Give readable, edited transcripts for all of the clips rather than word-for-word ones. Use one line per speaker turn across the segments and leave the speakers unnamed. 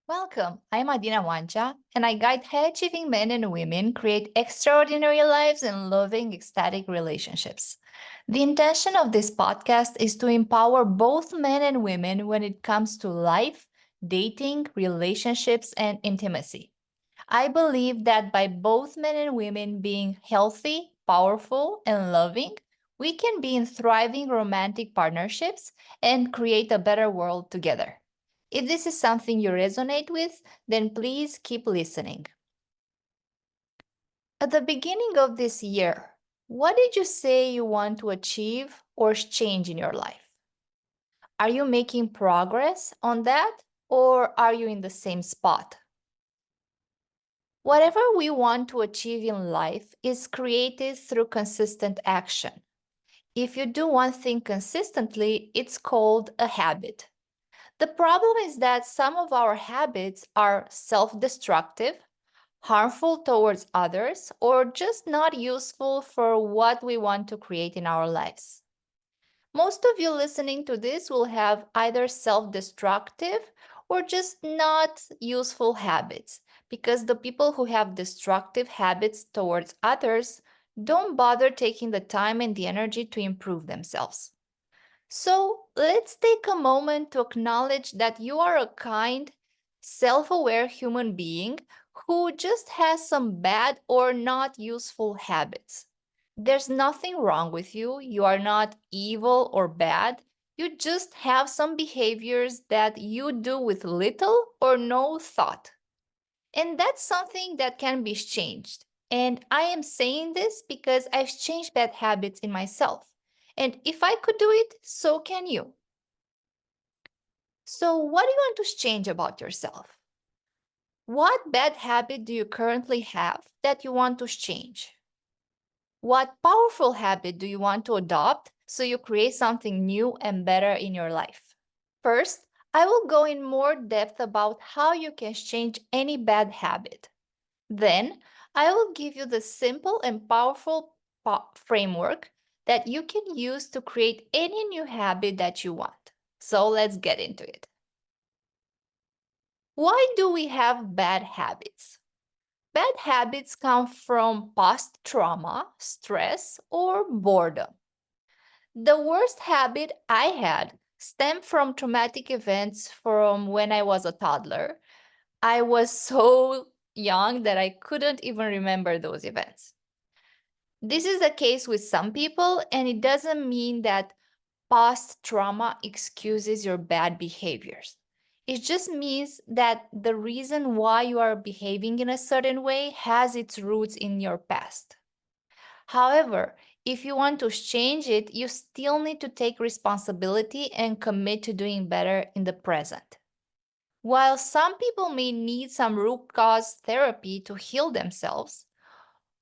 Welcome. I'm Adina Wanja, and I guide high-achieving men and women create extraordinary lives and loving, ecstatic relationships. The intention of this podcast is to empower both men and women when it comes to life, dating, relationships, and intimacy. I believe that by both men and women being healthy, powerful, and loving, we can be in thriving romantic partnerships and create a better world together. If this is something you resonate with, then please keep listening. At the beginning of this year, what did you say you want to achieve or change in your life? Are you making progress on that, or are you in the same spot? Whatever we want to achieve in life is created through consistent action. If you do one thing consistently, it's called a habit. The problem is that some of our habits are self destructive, harmful towards others, or just not useful for what we want to create in our lives. Most of you listening to this will have either self destructive or just not useful habits, because the people who have destructive habits towards others don't bother taking the time and the energy to improve themselves. So let's take a moment to acknowledge that you are a kind, self aware human being who just has some bad or not useful habits. There's nothing wrong with you. You are not evil or bad. You just have some behaviors that you do with little or no thought. And that's something that can be changed. And I am saying this because I've changed bad habits in myself. And if I could do it, so can you. So, what do you want to change about yourself? What bad habit do you currently have that you want to change? What powerful habit do you want to adopt so you create something new and better in your life? First, I will go in more depth about how you can change any bad habit. Then, I will give you the simple and powerful framework that you can use to create any new habit that you want. So, let's get into it. Why do we have bad habits? Bad habits come from past trauma, stress, or boredom. The worst habit I had stemmed from traumatic events from when I was a toddler. I was so young that I couldn't even remember those events. This is the case with some people, and it doesn't mean that past trauma excuses your bad behaviors. It just means that the reason why you are behaving in a certain way has its roots in your past. However, if you want to change it, you still need to take responsibility and commit to doing better in the present. While some people may need some root cause therapy to heal themselves,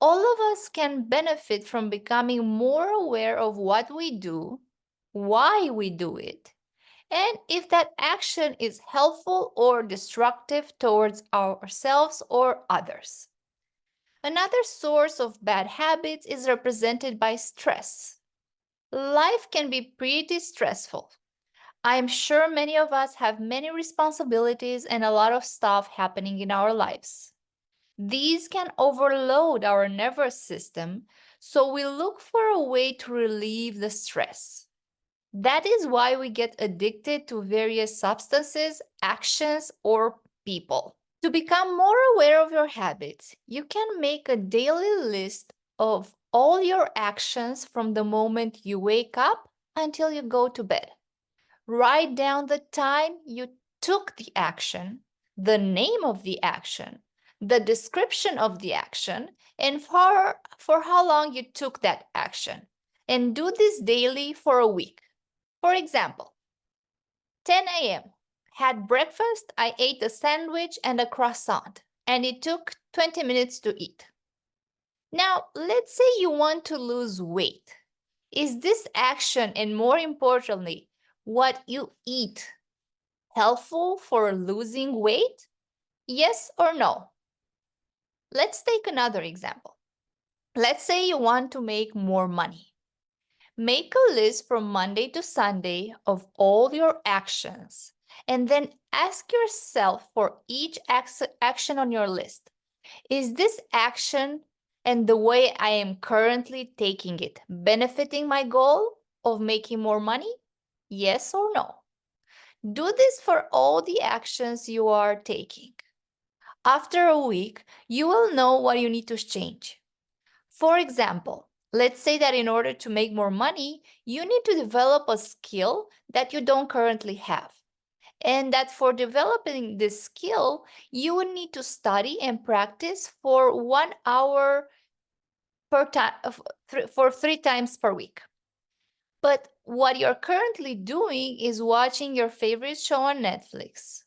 all of us can benefit from becoming more aware of what we do, why we do it, and if that action is helpful or destructive towards ourselves or others. Another source of bad habits is represented by stress. Life can be pretty stressful. I'm sure many of us have many responsibilities and a lot of stuff happening in our lives. These can overload our nervous system, so we look for a way to relieve the stress. That is why we get addicted to various substances, actions, or people. To become more aware of your habits, you can make a daily list of all your actions from the moment you wake up until you go to bed. Write down the time you took the action, the name of the action, the description of the action, and for how long you took that action. And do this daily for a week. For example, 10 a.m. Had breakfast, I ate a sandwich and a croissant, and it took 20 minutes to eat. Now, let's say you want to lose weight. Is this action, and more importantly, what you eat, helpful for losing weight? Yes or no? Let's take another example. Let's say you want to make more money. Make a list from Monday to Sunday of all your actions And then ask yourself for each action on your list. Is this action and the way I am currently taking it benefiting my goal of making more money? Yes or no? Do this for all the actions you are taking. After a week, you will know what you need to change. For example, let's say that in order to make more money, you need to develop a skill that you don't currently have. And that for developing this skill, you would need to study and practice for 1 hour per time for 3 times per week. But what you're currently doing is watching your favorite show on Netflix.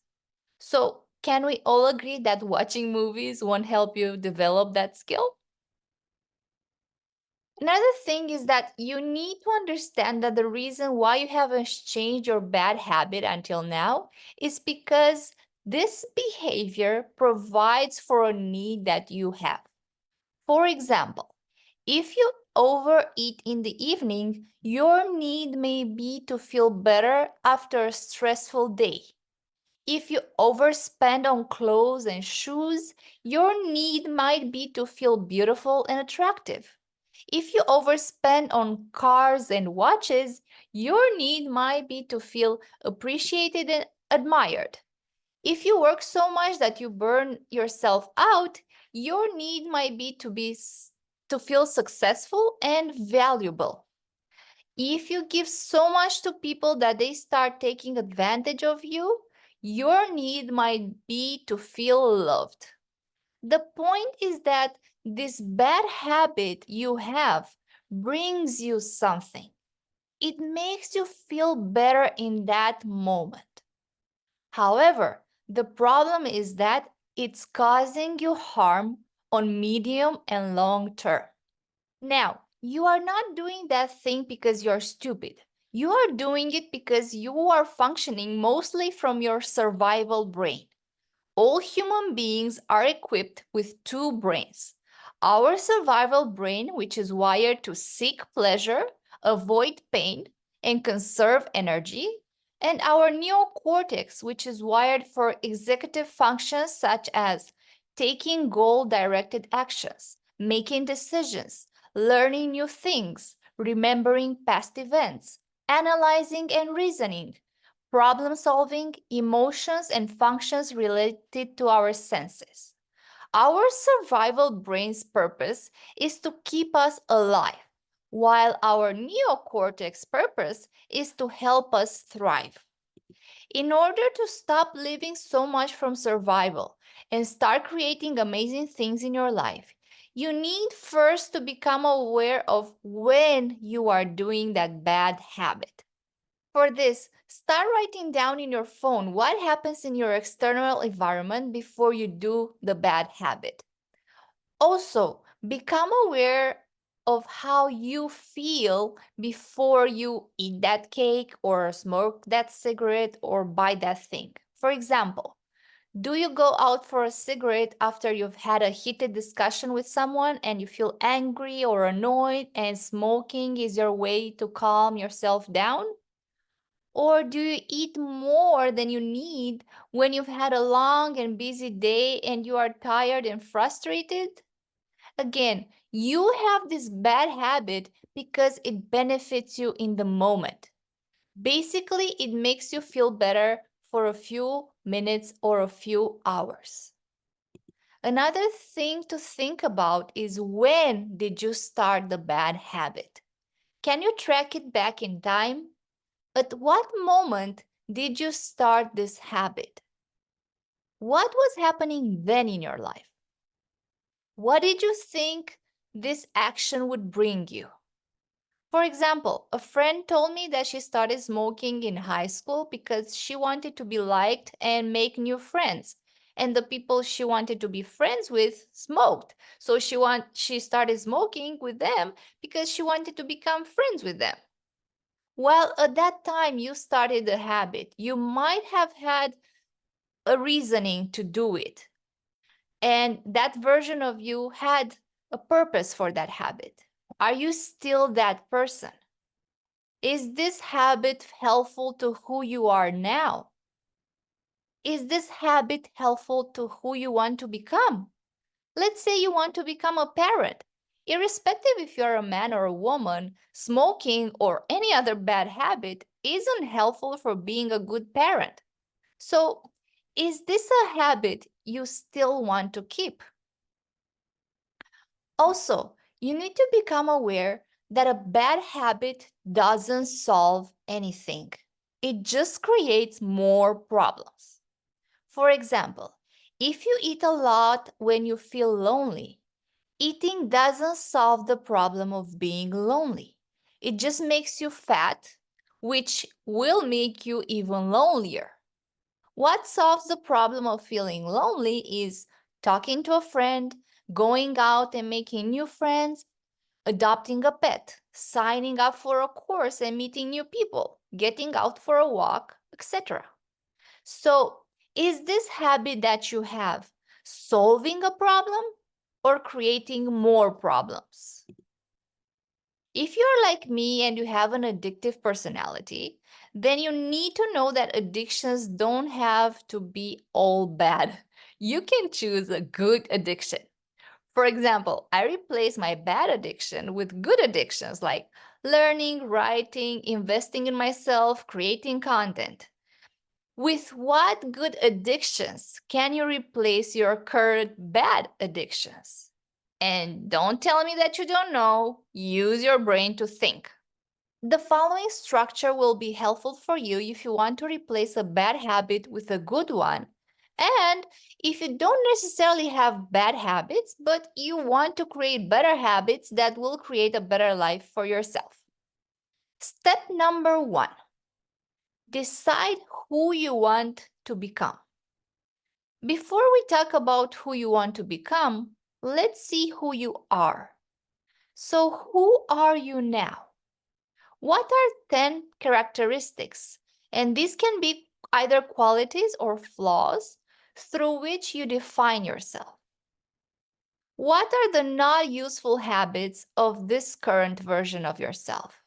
So, can we all agree that watching movies won't help you develop that skill? Another thing is that you need to understand that the reason why you haven't changed your bad habit until now is because this behavior provides for a need that you have. For example, if you overeat in the evening, your need may be to feel better after a stressful day. If you overspend on clothes and shoes, your need might be to feel beautiful and attractive. If you overspend on cars and watches, your need might be to feel appreciated and admired. If you work so much that you burn yourself out, your need might be to feel successful and valuable. If you give so much to people that they start taking advantage of you, your need might be to feel loved. The point is that this bad habit you have brings you something. It makes you feel better in that moment. However, the problem is that it's causing you harm on medium and long term. Now, you are not doing that thing because you're stupid. You are doing it because you are functioning mostly from your survival brain. All human beings are equipped with two brains. Our survival brain, which is wired to seek pleasure, avoid pain, and conserve energy, and our neocortex, which is wired for executive functions such as taking goal-directed actions, making decisions, learning new things, remembering past events, analyzing and reasoning, problem solving, emotions, and functions related to our senses. Our survival brain's purpose is to keep us alive, while our neocortex purpose is to help us thrive. In order to stop living so much from survival and start creating amazing things in your life, you need first to become aware of when you are doing that bad habit. For this, start writing down in your phone what happens in your external environment before you do the bad habit. Also, become aware of how you feel before you eat that cake or smoke that cigarette or buy that thing. For example, do you go out for a cigarette after you've had a heated discussion with someone and you feel angry or annoyed and smoking is your way to calm yourself down? Or do you eat more than you need when you've had a long and busy day and you are tired and frustrated? Again, you have this bad habit because it benefits you in the moment. Basically, it makes you feel better for a few minutes or a few hours. Another thing to think about is when did you start the bad habit? Can you track it back in time? At what moment did you start this habit? What was happening then in your life? What did you think this action would bring you? For example, a friend told me that she started smoking in high school because she wanted to be liked and make new friends. And the people she wanted to be friends with smoked. So she started smoking with them because she wanted to become friends with them. Well, at that time you started the habit, you might have had a reasoning to do it. And that version of you had a purpose for that habit. Are you still that person? Is this habit helpful to who you are now? Is this habit helpful to who you want to become? Let's say you want to become a parent. Irrespective if you're a man or a woman, smoking or any other bad habit isn't helpful for being a good parent. So, is this a habit you still want to keep? Also, you need to become aware that a bad habit doesn't solve anything. It just creates more problems. For example, if you eat a lot when you feel lonely, eating doesn't solve the problem of being lonely. It just makes you fat, which will make you even lonelier. What solves the problem of feeling lonely is talking to a friend, going out and making new friends, adopting a pet, signing up for a course and meeting new people, getting out for a walk, etc. So, is this habit that you have solving a problem or creating more problems? If you're like me and you have an addictive personality, then you need to know that addictions don't have to be all bad. You can choose a good addiction. For example, I replace my bad addiction with good addictions like learning, writing, investing in myself, creating content. With what good addictions can you replace your current bad addictions? And don't tell me that you don't know. Use your brain to think. The following structure will be helpful for you if you want to replace a bad habit with a good one. And if you don't necessarily have bad habits, but you want to create better habits that will create a better life for yourself. Step number 1, decide who you want to become. Before we talk about who you want to become, let's see who you are. So, who are you now? What are 10 characteristics? And these can be either qualities or flaws through which you define yourself. What are the not useful habits of this current version of yourself?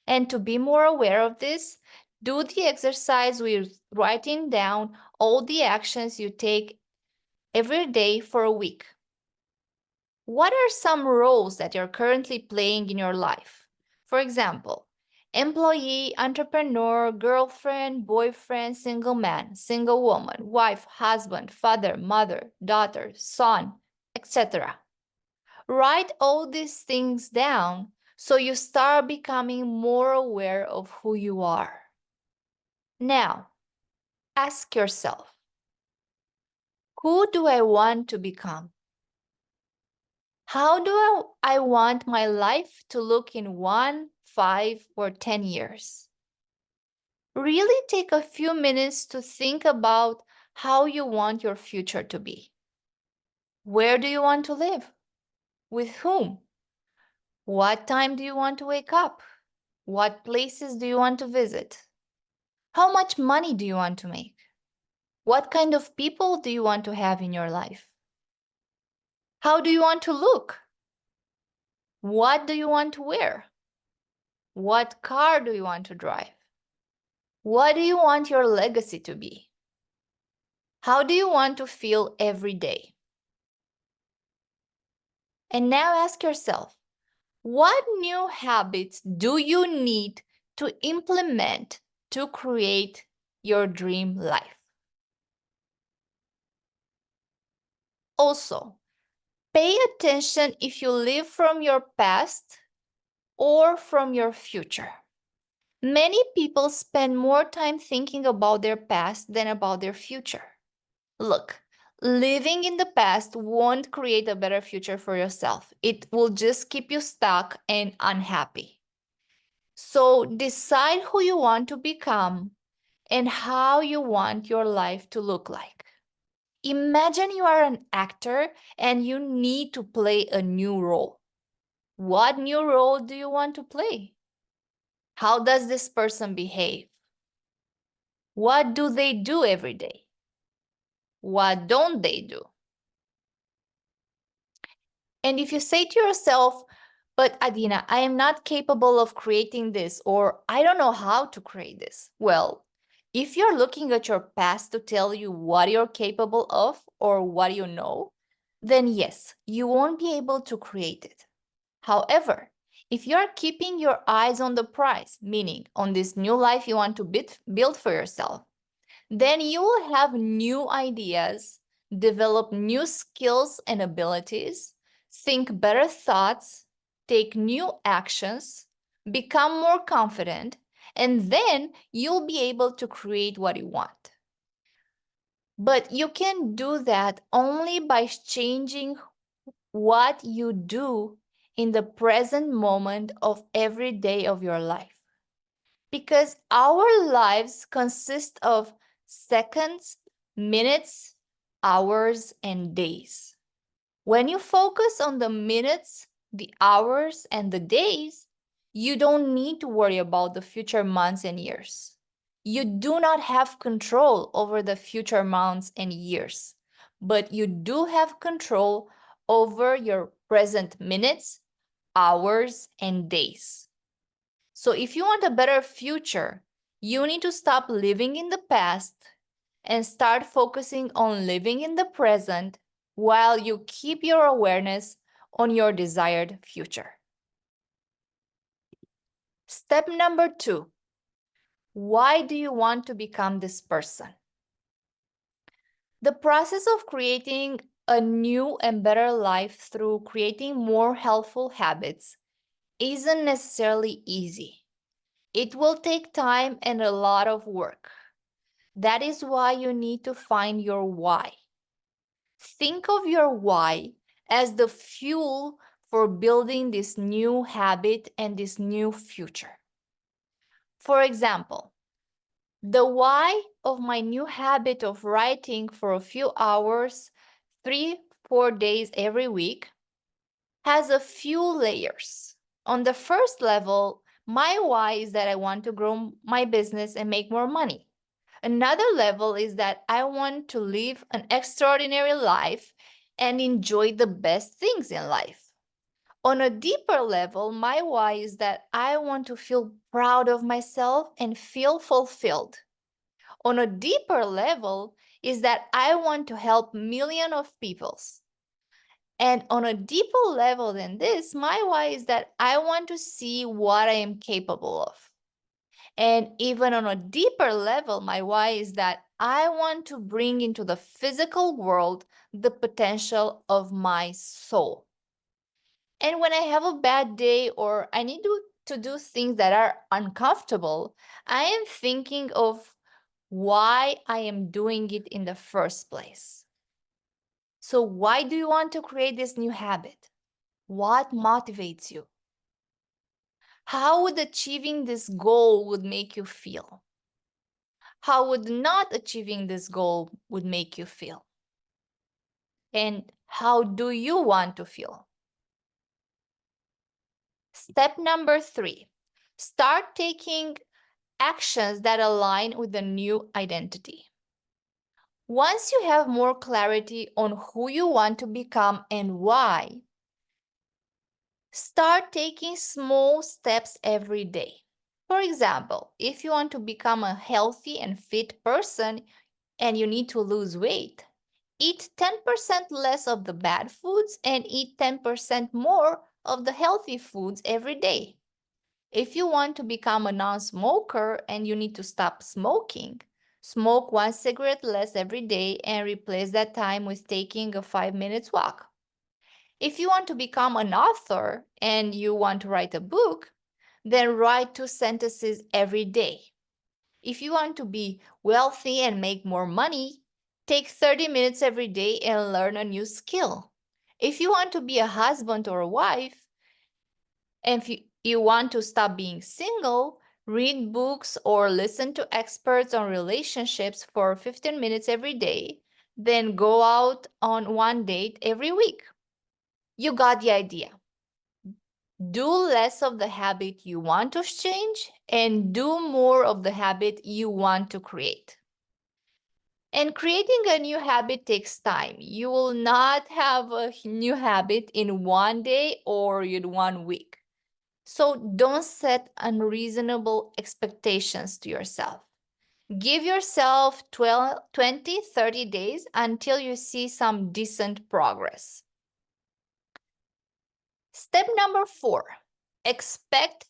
And to be more aware of this, do the exercise with writing down all the actions you take every day for a week. What are some roles that you're currently playing in your life? For example, employee, entrepreneur, girlfriend, boyfriend, single man, single woman, wife, husband, father, mother, daughter, son, etc. Write all these things down so you start becoming more aware of who you are. Now, ask yourself, who do I want to become? How do I want my life to look in 1, 5, or 10 years? Really take a few minutes to think about how you want your future to be. Where do you want to live? With whom? What time do you want to wake up? What places do you want to visit? How much money do you want to make? What kind of people do you want to have in your life? How do you want to look? What do you want to wear? What car do you want to drive? What do you want your legacy to be? How do you want to feel every day? And now ask yourself, what new habits do you need to implement to create your dream life? Also, pay attention if you live from your past or from your future. Many people spend more time thinking about their past than about their future. Look, living in the past won't create a better future for yourself. It will just keep you stuck and unhappy. So decide who you want to become and how you want your life to look like. Imagine you are an actor and you need to play a new role. What new role do you want to play? How does this person behave? What do they do every day? What don't they do? And if you say to yourself, but Adina, I am not capable of creating this, or I don't know how to create this. Well, If you're looking at your past to tell you what you're capable of or what you know, then yes, you won't be able to create it. However, if you're keeping your eyes on the prize, meaning on this new life you want to build for yourself, then you will have new ideas, develop new skills and abilities, think better thoughts, take new actions, become more confident, and then you'll be able to create what you want. But you can do that only by changing what you do in the present moment of every day of your life. Because our lives consist of seconds, minutes, hours, and days. When you focus on the minutes, the hours, and the days, you don't need to worry about the future months and years. You do not have control over the future months and years, but you do have control over your present minutes, hours, and days. So if you want a better future, you need to stop living in the past and start focusing on living in the present while you keep your awareness on your desired future. Step number 2. Why do you want to become this person? The process of creating a new and better life through creating more helpful habits isn't necessarily easy. It will take time and a lot of work. That is why you need to find your why. Think of your why as the fuel for building this new habit and this new future. For example, the why of my new habit of writing for a few hours, 3-4 days every week, has a few layers. On the first level, my why is that I want to grow my business and make more money. Another level is that I want to live an extraordinary life and enjoy the best things in life. On a deeper level, my why is that I want to feel proud of myself and feel fulfilled. On a deeper level is that I want to help millions of people. And on a deeper level than this, my why is that I want to see what I am capable of. And even on a deeper level, my why is that I want to bring into the physical world the potential of my soul. And when I have a bad day or I need to do things that are uncomfortable, I am thinking of why I am doing it in the first place. So why do you want to create this new habit? What motivates you? How would achieving this goal would make you feel? How would not achieving this goal would make you feel? And how do you want to feel? Step number 3, start taking actions that align with the new identity. Once you have more clarity on who you want to become and why, start taking small steps every day. For example, if you want to become a healthy and fit person and you need to lose weight, eat 10% less of the bad foods and eat 10% more of the healthy foods every day. If you want to become a non-smoker and you need to stop smoking, smoke 1 cigarette less every day and replace that time with taking a 5 minutes walk. If you want to become an author and you want to write a book, then write 2 sentences every day. If you want to be wealthy and make more money, take 30 minutes every day and learn a new skill. If you want to be a husband or a wife, and if you want to stop being single, read books or listen to experts on relationships for 15 minutes every day, then go out on 1 date every week. You got the idea. Do less of the habit you want to change and do more of the habit you want to create. And creating a new habit takes time. You will not have a new habit in 1 day or in 1 week. So don't set unreasonable expectations to yourself. Give yourself 20, 30 days until you see some decent progress. Step number 4, expect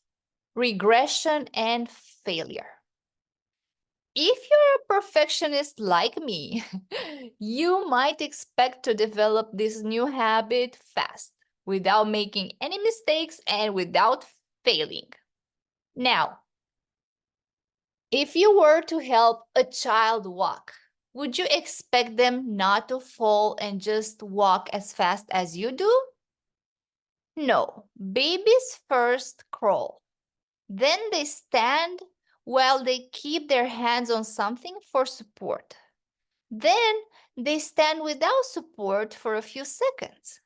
regression and failure. If you're a perfectionist like me, you might expect to develop this new habit fast, without making any mistakes and without failing. Now, if you were to help a child walk, would you expect them not to fall and just walk as fast as you do? No, babies first crawl. Then they stand while they keep their hands on something for support. Then they stand without support for a few seconds.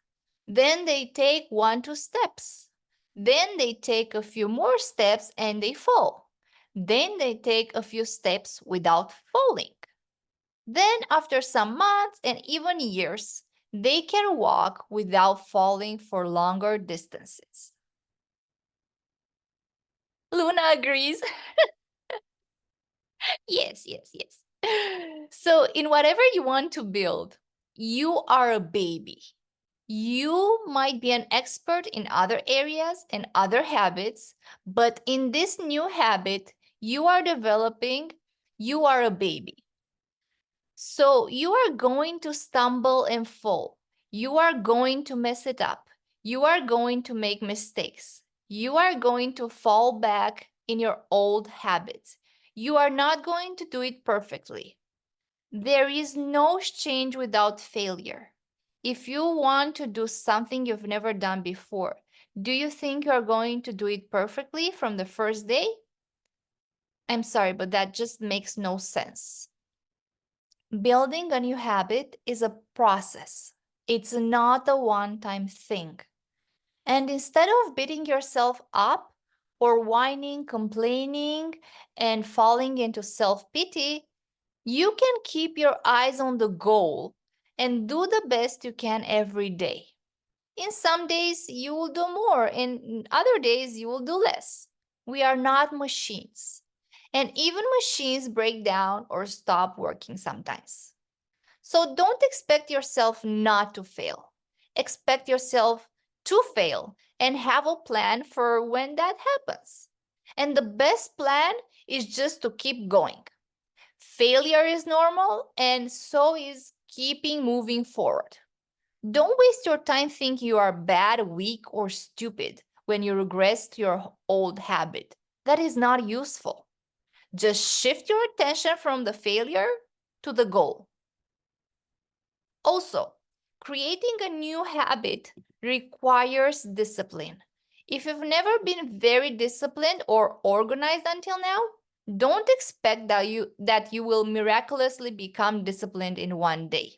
Then they take 1, 2 steps. Then they take a few more steps and they fall. Then they take a few steps without falling. Then, after some months and even years, they can walk without falling for longer distances. Luna agrees. Yes, yes, yes. So, in whatever you want to build, you are a baby. You might be an expert in other areas and other habits, but in this new habit you are developing, you are a baby. So you are going to stumble and fall. You are going to mess it up. You are going to make mistakes. You are going to fall back in your old habits. You are not going to do it perfectly. There is no change without failure. If you want to do something you've never done before, do you think you're going to do it perfectly from the first day? I'm sorry, but that just makes no sense. Building a new habit is a process. It's not a one-time thing. And instead of beating yourself up or whining, complaining, and falling into self-pity, you can keep your eyes on the goal and do the best you can every day. In some days, you will do more, and in other days, you will do less. We are not machines. And even machines break down or stop working sometimes. So don't expect yourself not to fail. Expect yourself to fail and have a plan for when that happens. And the best plan is just to keep going. Failure is normal, and so is keeping moving forward. Don't waste your time thinking you are bad, weak, or stupid when you regress to your old habit. That is not useful. Just shift your attention from the failure to the goal. Also, creating a new habit requires discipline. If you've never been very disciplined or organized until now, don't expect that you will miraculously become disciplined in one day.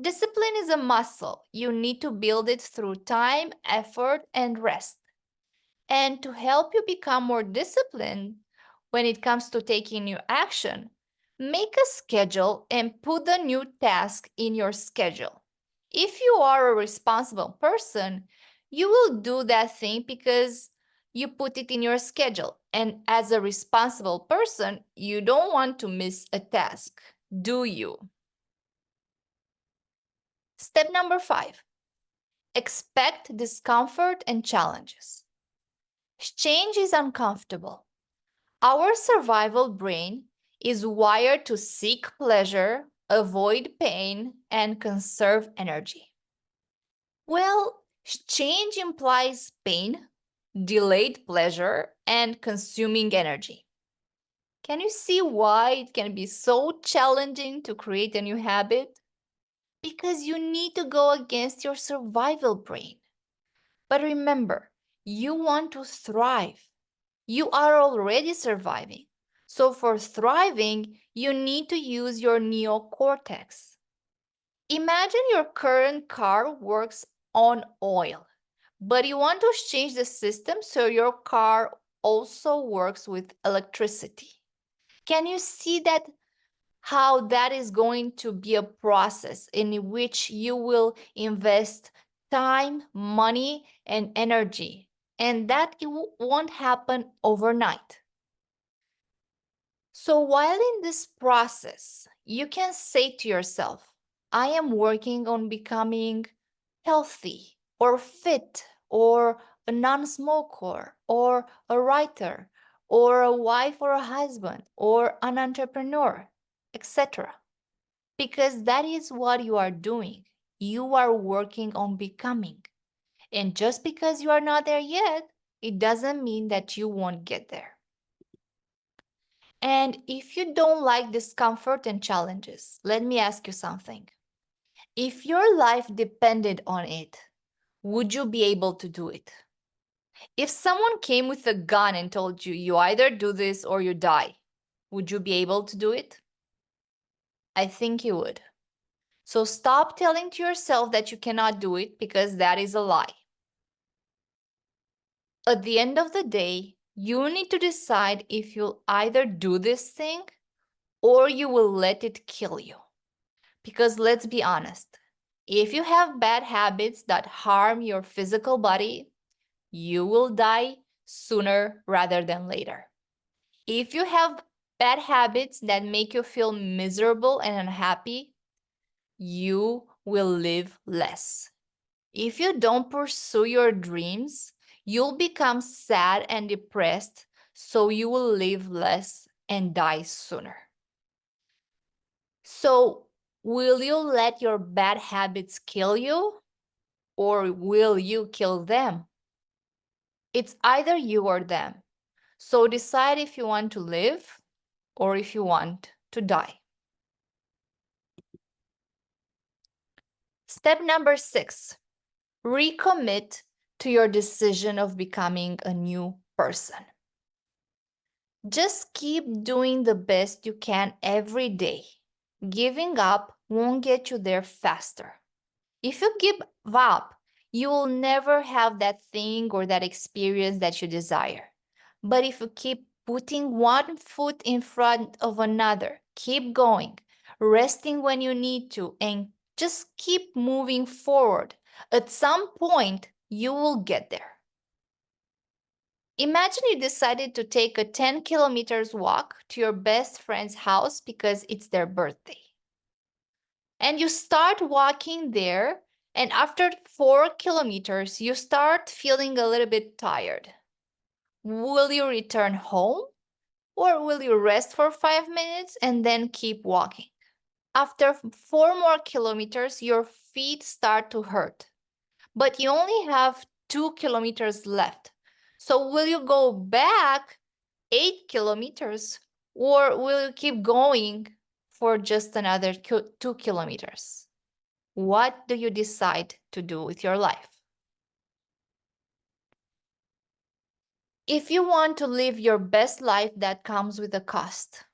Discipline is a muscle. You need to build it through time, effort, and rest. And to help you become more disciplined when it comes to taking new action, make a schedule and put the new task in your schedule. If you are a responsible person, you will do that thing because you put it in your schedule. And as a responsible person, you don't want to miss a task, do you? Step number 5, expect discomfort and challenges. Change is uncomfortable. Our survival brain is wired to seek pleasure, avoid pain, and conserve energy. Well, change implies pain, delayed pleasure, and consuming energy. Can you see why it can be so challenging to create a new habit? Because you need to go against your survival brain. But remember, you want to thrive. You are already surviving. So for thriving, you need to use your neocortex. Imagine your current car works on oil, but you want to change the system so your car also works with electricity. Can you see that how that is going to be a process in which you will invest time, money, and energy, and that it won't happen overnight. So while in this process, you can say to yourself, I am working on becoming healthy or fit or a non-smoker or a writer or a wife or a husband or an entrepreneur, etc. Because that is what you are doing. You are working on becoming. And just because you are not there yet, it doesn't mean that you won't get there. And if you don't like discomfort and challenges, let me ask you something. If your life depended on it, would you be able to do it? If someone came with a gun and told you, you either do this or you die, would you be able to do it? I think you would. So stop telling to yourself that you cannot do it because that is a lie. At the end of the day, you need to decide if you'll either do this thing or you will let it kill you. Because let's be honest, if you have bad habits that harm your physical body, you will die sooner rather than later. If you have bad habits that make you feel miserable and unhappy, you will live less. If you don't pursue your dreams, you'll become sad and depressed, so you will live less and die sooner. So, will you let your bad habits kill you, or will you kill them? It's either you or them. So decide if you want to live or if you want to die. Step number 6, recommit to your decision of becoming a new person. Just keep doing the best you can every day. Giving up won't get you there faster. If you give up, you will never have that thing or that experience that you desire. But if you keep putting one foot in front of another, keep going, resting when you need to, and just keep moving forward, at some point you will get there. Imagine you decided to take a 10 kilometers walk to your best friend's house because it's their birthday. And you start walking there, and after 4 kilometers, you start feeling a little bit tired. Will you return home, or will you rest for 5 minutes and then keep walking? After 4 more kilometers, your feet start to hurt, but you only have 2 kilometers left. So will you go back 8 kilometers, or will you keep going for just another 2 kilometers? What do you decide to do with your life? If you want to live your best life, that comes with a cost.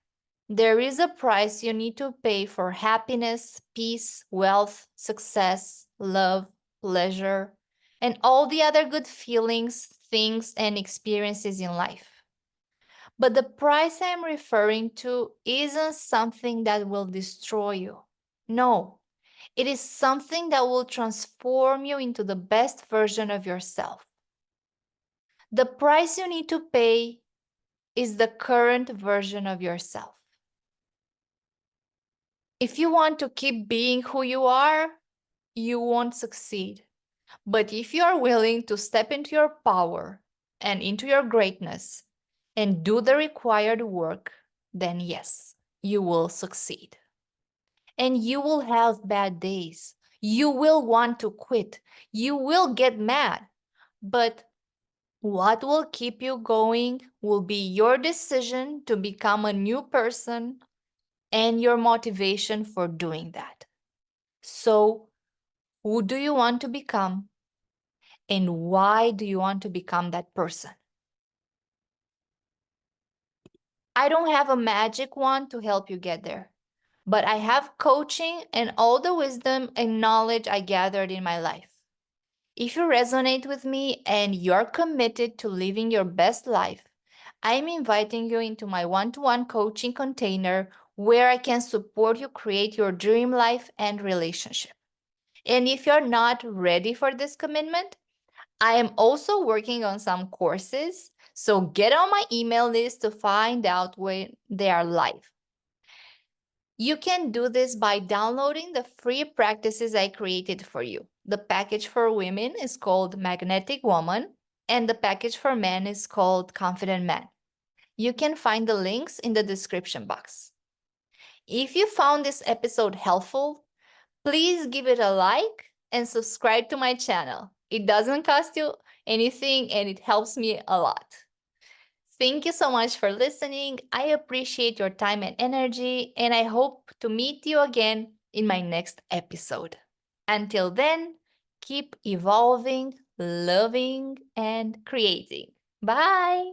There is a price you need to pay for happiness, peace, wealth, success, love, pleasure, and all the other good feelings, things, and experiences in life. But the price I'm referring to isn't something that will destroy you. No, it is something that will transform you into the best version of yourself. The price you need to pay is the current version of yourself. If you want to keep being who you are, you won't succeed. But if you are willing to step into your power and into your greatness and do the required work, then yes, you will succeed. And you will have bad days. You will want to quit. You will get mad. But what will keep you going will be your decision to become a new person and your motivation for doing that. So, who do you want to become? And why do you want to become that person? I don't have a magic wand to help you get there, but I have coaching and all the wisdom and knowledge I gathered in my life. If you resonate with me and you're committed to living your best life, I'm inviting you into my one-to-one coaching container where I can support you create your dream life and relationship. And if you're not ready for this commitment, I am also working on some courses, So get on my email list to find out when they are live. You can do this by downloading the free practices I created for you. The package for women is called Magnetic Woman, and the package for men is called Confident Man. You can find the links in the description box. If you found this episode helpful, please give it a like and subscribe to my channel. It doesn't cost you anything and it helps me a lot. Thank you so much for listening. I appreciate your time and energy, and I hope to meet you again in my next episode. Until then, keep evolving, loving, and creating. Bye.